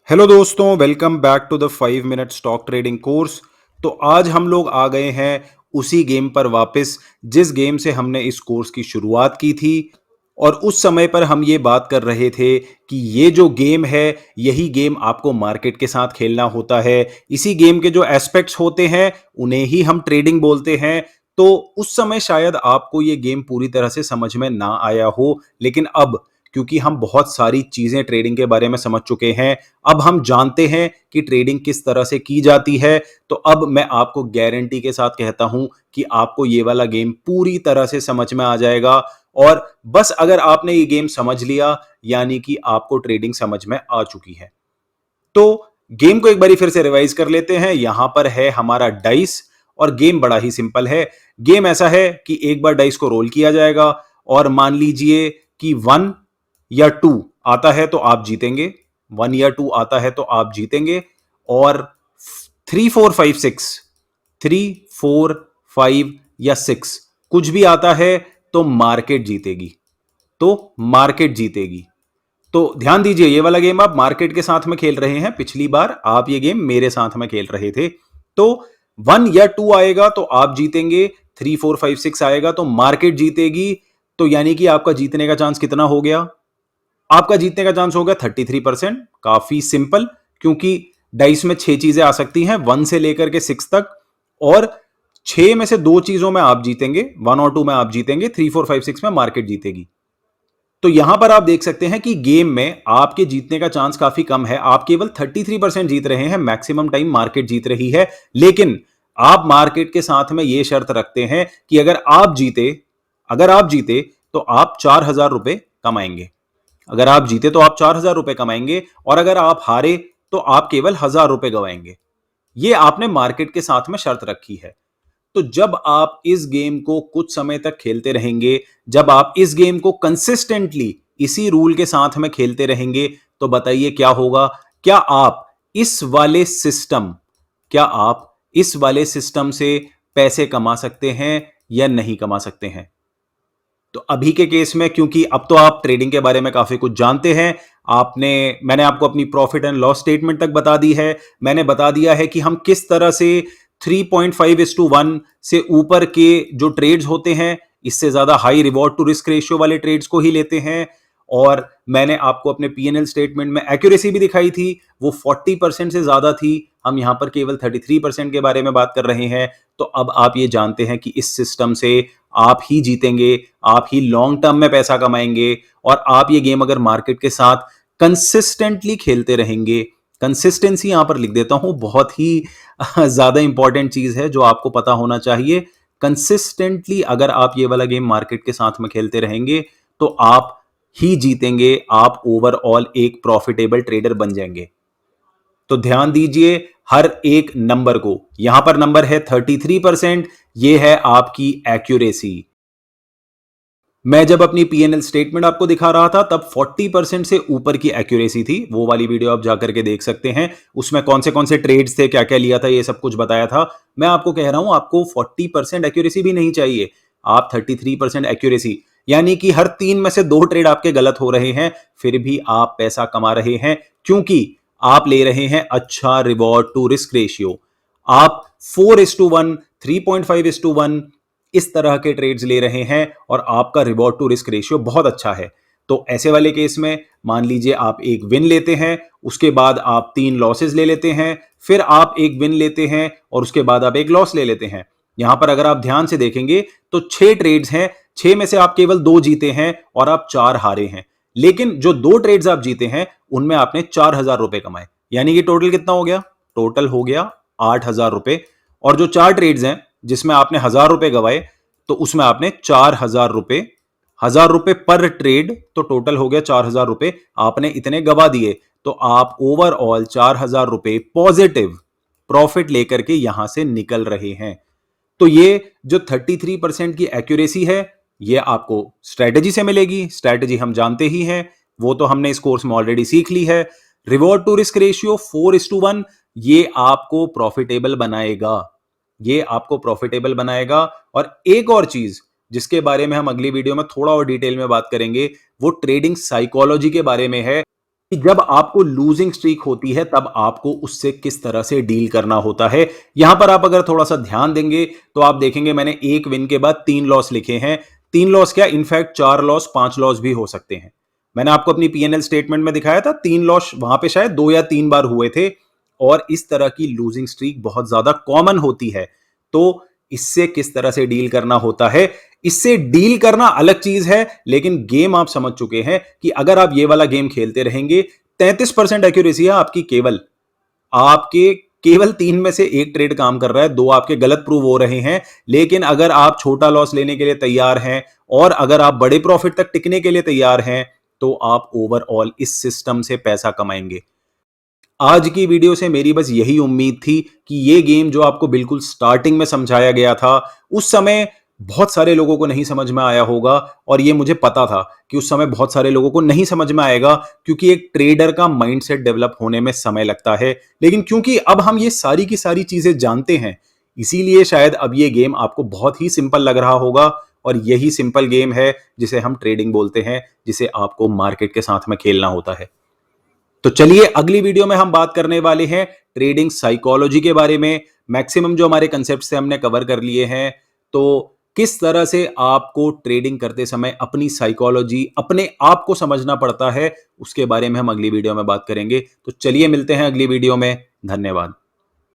Hello दोस्तों, welcome back to the 5 minute stock trading course. तो आज हम लोग आ गए हैं उसी गेम पर वापस जिस गेम से हमने इस कोर्स की शुरुआत की थी। और उस समय पर हम ये बात कर रहे थे कि ये जो गेम है यही गेम आपको मार्केट के साथ खेलना होता है। इसी गेम के जो एस्पेक्ट्स होते हैं उन्हें ही हम ट्रेडिंग बोलते हैं। तो उस समय शायद आपको ये गेम पूरी तरह से समझ में ना आया हो, लेकिन अब क्योंकि हम बहुत सारी चीजें ट्रेडिंग के बारे में समझ चुके हैं, अब हम जानते हैं कि ट्रेडिंग किस तरह से की जाती है। तो अब मैं आपको गारंटी के साथ कहता हूं कि आपको ये वाला गेम पूरी तरह से समझ में आ जाएगा। और बस अगर आपने ये गेम समझ लिया यानी कि आपको ट्रेडिंग समझ में आ चुकी है। तो गेम को एक बारी फिर से रिवाइज कर लेते हैं। यहां पर है हमारा डाइस और गेम बड़ा ही सिंपल है। गेम ऐसा है कि एक बार डाइस को रोल किया जाएगा और मान लीजिए कि 1 या 2 आता है तो आप जीतेंगे। 1 या 2 आता है तो आप जीतेंगे। और 3 4 5 6, 3 4 5 या 6 कुछ भी आता है तो मार्केट जीतेगी। तो मार्केट जीतेगी। तो ध्यान दीजिए, ये वाला गेम आप मार्केट के साथ में खेल रहे हैं। पिछली बार आप ये गेम मेरे साथ में खेल रहे थे। तो 1 या 2 आएगा तो आप जीतेंगे, 3 4 5 6 आएगा तो मार्केट जीतेगी। तो यानी कि आपका जीतने का चांस कितना हो गया? आपका जीतने का चांस हो गया 33%। काफी सिंपल, क्योंकि डाइस में 6 चीजें आ सकती हैं 1 से लेकर के 6 तक। और 6 में से 2 चीजों में आप जीतेंगे, 1 और 2 में आप जीतेंगे, 3 4 5 6 में मार्केट जीतेगी। तो यहां पर आप देख सकते हैं कि गेम में आपके जीतने का चांस काफी कम है। आप केवल 33% जीत रहे हैं, मैक्सिमम टाइम मार्केट जीत रही है। लेकिन आप मार्केट के साथ में यह शर्त रखते हैं कि अगर आप जीते तो आप 4,000 रुपए कमाएंगे। अगर आप जीते तो आप 4,000 रुपए कमाएंगे, और अगर आप हारे तो आप केवल 1,000 रुपए गवाएंगे। यह आपने मार्केट के साथ में शर्त रखी है। तो जब आप इस गेम को कुछ समय तक खेलते रहेंगे, जब आप इस गेम को कंसिस्टेंटली इसी रूल के साथ में खेलते रहेंगे, तो बताइए क्या होगा? क्या आप इस वाले सिस्टम क्या आप इस वाले सिस्टम से पैसे कमा सकते हैं या नहीं कमा सकते हैं? तो अभी के केस में, क्योंकि अब तो आप ट्रेडिंग के बारे में काफी कुछ जानते हैं, मैंने आपको अपनी प्रॉफिट एंड लॉस स्टेटमेंट तक बता दी है। मैंने बता दिया है कि हम किस तरह से 3.5:1 से ऊपर के जो ट्रेड्स होते हैं, इससे ज्यादा high reward to risk ratio वाले ट्रेड्स को ही लेते हैं। और मैंने आपको अपने पीएनएल स्टेटमेंट में एक्यूरेसी भी दिखाई थी, वो 40% से ज्यादा थी। हम यहां पर केवल 33% के बारे में बात कर रहे हैं। तो अब आप ये जानते हैं कि इस सिस्टम से आप ही जीतेंगे, आप ही लॉन्ग टर्म में पैसा कमाएंगे। और आप ये गेम अगर मार्केट के साथ कंसिस्टेंटली खेलते रहेंगे, कंसिस्टेंसी यहां पर लिख देता हूं, बहुत ही ज्यादा इंपॉर्टेंट चीज है जो आपको पता होना चाहिए। कंसिस्टेंटली अगर आप ये वाला गेम मार्केट के साथ में खेलते रहेंगे तो आप ही जीतेंगे, आप ओवरऑल एक प्रॉफिटेबल ट्रेडर बन जाएंगे। तो ध्यान दीजिए हर एक नंबर को। यहां पर नंबर है 33%, ये है आपकी एक्यूरेसी। मैं जब अपनी पीएनएल स्टेटमेंट आपको दिखा रहा था तब 40% से ऊपर की एक्यूरेसी थी। वो वाली वीडियो आप जाकर के देख सकते हैं, उसमें कौन से ट्रेड्स थे, क्या क्या लिया था, ये सब कुछ बताया था। मैं आपको कह रहा हूं आपको 40% एक्यूरेसी भी नहीं चाहिए, आप 33% एक्यूरेसी, यानी कि हर 3 में से 2 ट्रेड आपके गलत हो रहे हैं, फिर भी आप पैसा कमा रहे हैं, क्योंकि आप ले रहे हैं अच्छा रिवॉर्ड टू रिस्क रेशियो। आप 4:1, 3.5:1 इस तरह के ट्रेड्स ले रहे हैं और आपका रिवॉर्ड टू रिस्क रेशियो बहुत अच्छा है। तो ऐसे वाले केस में मान लीजिए आप एक विन लेते हैं, उसके बाद आप 3 लॉसेस ले लेते हैं, फिर आप एक विन लेते हैं और उसके बाद आप एक लॉस ले लेते हैं। यहां पर अगर आप ध्यान से देखेंगे तो 6 ट्रेड्स हैं, 6 में से आप केवल 2 जीते हैं और आप 4 हारे हैं। लेकिन जो 2 ट्रेड्स आप जीते हैं उनमें आपने 4,000 रुपए कमाए, यानी कि टोटल कितना हो गया? टोटल हो गया 8,000 रुपए। और जो 4 ट्रेड्स हैं जिसमें आपने 1,000 रुपए गवाए, तो उसमें आपने 4,000 रुपए, 1,000 रुपए पर ट्रेड, तो टोटल हो गया 4,000 रुपए आपने इतने गवा दिए। तो आप ओवरऑल 4,000 रुपए पॉजिटिव प्रॉफिट लेकर के यहां से निकल रहे हैं। तो ये जो 33% की एक्यूरेसी है, ये आपको स्ट्रेटेजी से मिलेगी। स्ट्रेटेजी हम जानते ही हैं, वो तो हमने इस कोर्स में ऑलरेडी सीख ली है। रिवॉर्ड टू रिस्क रेशियो 4:1, ये आपको प्रॉफिटेबल बनाएगा, ये आपको प्रॉफिटेबल बनाएगा। और एक और चीज जिसके बारे में हम अगली वीडियो में थोड़ा और डिटेल में बात करेंगे, वो ट्रेडिंग साइकोलॉजी के बारे में है। कि जब आपको लूजिंग स्ट्रीक होती है तब आपको उससे किस तरह से डील करना होता है। यहां पर आप अगर थोड़ा सा ध्यान देंगे तो आप देखेंगे मैंने एक विन के बाद 3 लॉस लिखे हैं। 3 लॉस क्या, इनफैक्ट 4 लॉस 5 लॉस भी हो सकते हैं। मैंने आपको अपनी पीएनएल स्टेटमेंट में दिखाया था 3 लॉस वहां पे शायद 2 या 3 बार हुए थे। और इस तरह की लूजिंग स्ट्रीक बहुत ज्यादा कॉमन होती है। तो इससे किस तरह से डील करना होता है, इससे डील करना अलग चीज है, लेकिन गेम आप समझ चुके हैं कि अगर आप ये वाला गेम खेलते रहेंगे 33% एक्यूरेसी है आपकी, केवल आपके केवल 3 में से 1 ट्रेड काम कर रहा है, 2 आपके गलत प्रूव हो रहे हैं। लेकिन अगर आप छोटा लॉस लेने के लिए तैयार हैं और अगर आप बड़े प्रॉफिट तक टिकने के लिए तैयार हैं तो आप ओवरऑल इस सिस्टम से पैसा कमाएंगे। आज की वीडियो से मेरी बस यही उम्मीद थी कि ये गेम जो आपको बिल्कुल स्टार्टिंग में समझाया गया था, उस समय बहुत सारे लोगों को नहीं समझ में आया होगा। और ये मुझे पता था कि उस समय बहुत सारे लोगों को नहीं समझ में आएगा, क्योंकि एक ट्रेडर का माइंडसेट डेवलप होने में समय लगता है। लेकिन क्योंकि अब हम ये सारी की सारी चीजें जानते हैं, इसीलिए शायद अब ये गेम आपको बहुत ही सिंपल लग रहा होगा। और यही सिंपल गेम है जिसे हम ट्रेडिंग बोलते हैं, जिसे आपको मार्केट के साथ में खेलना होता है। तो चलिए अगली वीडियो में हम बात करने वाले हैं ट्रेडिंग साइकोलॉजी के बारे में। मैक्सिमम जो हमारे कंसेप्ट से हमने कवर कर लिए हैं। तो किस तरह से आपको ट्रेडिंग करते समय अपनी साइकोलॉजी, अपने आप को समझना पड़ता है, उसके बारे में हम अगली वीडियो में बात करेंगे। तो चलिए मिलते हैं अगली वीडियो में। धन्यवाद।